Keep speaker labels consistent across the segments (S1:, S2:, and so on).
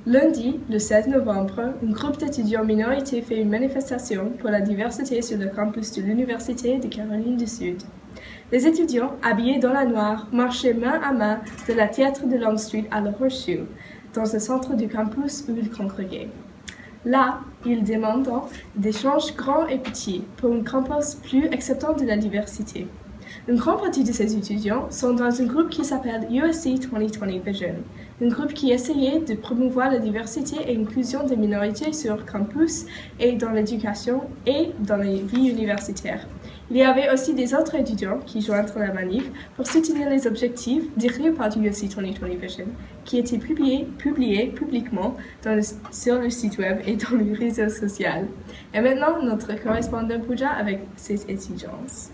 S1: Lundi, le 16 novembre, un groupe d'étudiants minorités fait une manifestation pour la diversité sur le campus de l'Université de Caroline du Sud. Les étudiants, habillés dans la noire, marchaient main à main de la théâtre de Long Street à la Horseshoe, dans le centre du campus où ils congrégaient. Là, ils demandent des changes grands et petits pour un campus plus acceptant de la diversité. Une grande partie de ces étudiants sont dans un groupe qui s'appelle USC 2020 Vision, un groupe qui essayait de promouvoir la diversité et l'inclusion des minorités sur campus et dans l'éducation et dans les vies universitaires. Il y avait aussi des autres étudiants qui joignent la manif pour soutenir les objectifs décrits par USC 2020 Vision, qui étaient publiés publiquement sur le site web et dans les réseaux sociaux. Et maintenant, notre correspondant Pooja avec ses exigences.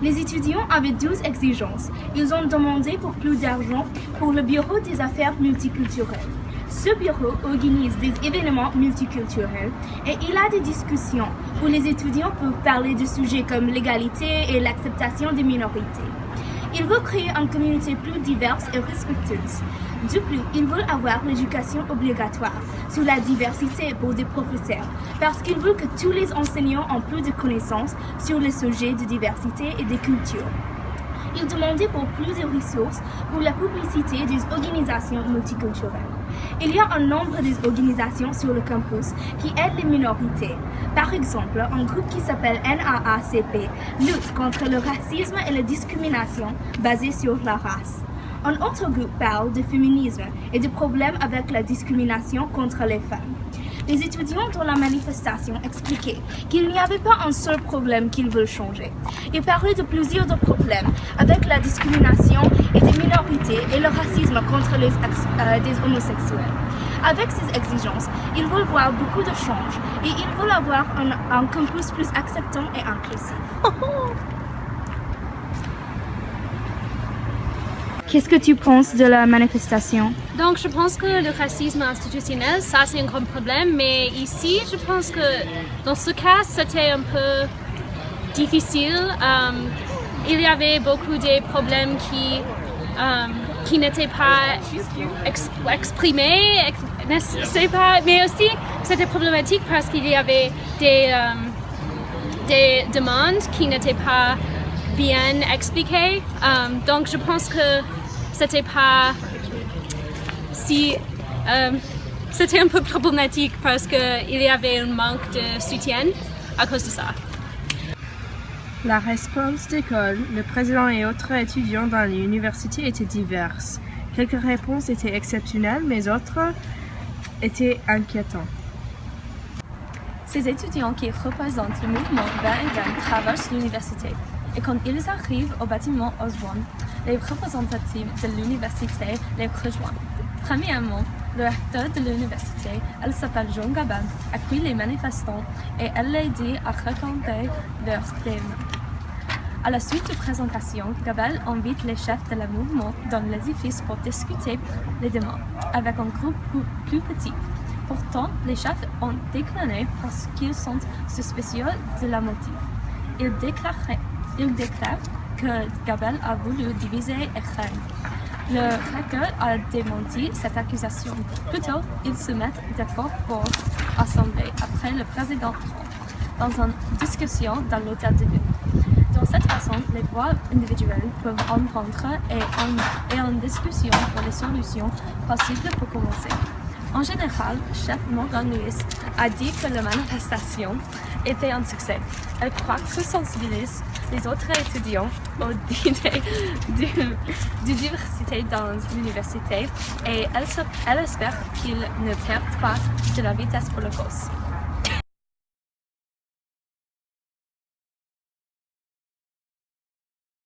S2: Les étudiants avaient 12 exigences. Ils ont demandé pour plus d'argent pour le Bureau des affaires multiculturelles. Ce bureau organise des événements multiculturels et il a des discussions où les étudiants peuvent parler de sujets comme l'égalité et l'acceptation des minorités. Ils veulent créer une communauté plus diverse et respectueuse. De plus, ils veulent avoir l'éducation obligatoire sur la diversité pour des professeurs parce qu'ils veulent que tous les enseignants aient plus de connaissances sur les sujets de diversité et de culture. Ils demandaient pour plus de ressources pour la publicité des organisations multiculturelles. Il y a un nombre d'organisations sur le campus qui aident les minorités. Par exemple, un groupe qui s'appelle NAACP lutte contre le racisme et la discrimination basée sur la race. Un autre groupe parle de féminisme et des problèmes avec la discrimination contre les femmes. Les étudiants dans la manifestation expliquaient qu'il n'y avait pas un seul problème qu'ils veulent changer. Ils parlaient de plusieurs problèmes avec la discrimination et des minorités et le racisme contre des homosexuels. Avec ces exigences, ils veulent voir beaucoup de changes et ils veulent avoir un campus plus acceptant et inclusif. Qu'est-ce que tu penses de la manifestation?
S3: Donc, je pense que le racisme institutionnel, ça c'est un grand problème, mais ici, je pense que dans ce cas, c'était un peu difficile. Il y avait beaucoup de problèmes qui n'étaient pas exprimés, mais aussi c'était problématique parce qu'il y avait des demandes qui n'étaient pas bien expliquées. Donc, je pense que c'était pas si c'était un peu problématique parce qu'il y avait un manque de soutien à cause de ça.
S1: La réponse d'école, le président et autres étudiants dans l'université étaient diverses. Quelques réponses étaient exceptionnelles, mais d'autres étaient inquiétantes.
S4: Ces étudiants qui représentent le mouvement 2020 traversent l'université et quand ils arrivent au bâtiment Osborne, les représentatifs de l'université les rejoignent. Premièrement, le recteur de l'université, elle s'appelle John Gabel, accueille les manifestants et elle les dit à raconter leurs thèmes. À la suite de la présentation, Gabel invite les chefs de le mouvement dans l'édifice pour discuter les demandes avec un groupe plus petit. Pourtant, les chefs ont décliné parce qu'ils sont suspicieux de la motive. Ils déclarent que Gabel a voulu diviser et régner. Le recteur a démenti cette accusation. Plutôt, ils se mettent d'accord pour assembler après le président Trump dans une discussion dans l'hôtel de ville. De cette façon, les voix individuelles peuvent entendre et une discussion pour les solutions possibles pour commencer. En général, chef Morgan Lewis a dit que la manifestation était un succès. Elle croit que sensibilise les autres étudiants aux idées de diversité dans l'université et elle espère qu'ils ne perdent pas de la vitesse pour le cause.